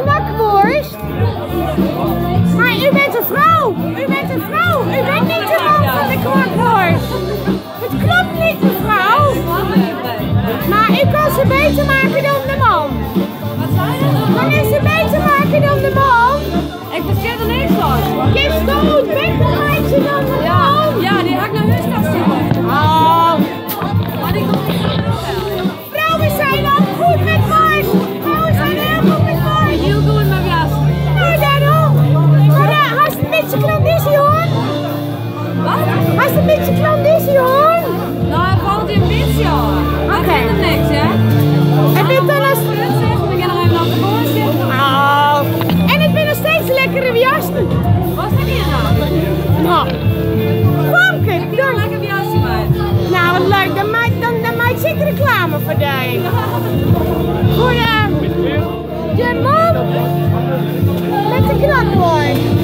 knakworst. Maar u bent een vrouw. U bent een vrouw. U bent niet de man van de knakworst. Het klopt niet, mevrouw. Maar u kan ze beter maken dan de man. Wat zei je? Dan is ze beter maken dan de man. Ik versteer er niks van. Kip goed, beter maakt ze dan de man. Ja, die had ik naar huis gestuurd. Oh. Maar die komt niet naar huis. Vrouwen zijn al goed met worst. Vrouwen zijn heel goed met worst. Heel goed met jas. Nou, daarom. Maar had je een beetje klandizie hoor? Wat? Had je een beetje klandizie hoor? Nou, het valt in een beetje hoor. Maar Oké. het is niks, hè? En dit dan als... Dan ga je nog even aan de boord zitten. Oh. En ik ben nog steeds lekkere jassen. Wat is hier nou? Nou. Famke, Ik wil dan... lekker jasje bij. Nou, wat leuk. Dan maak ik reclame voor jou. Voor de man met de knakworst.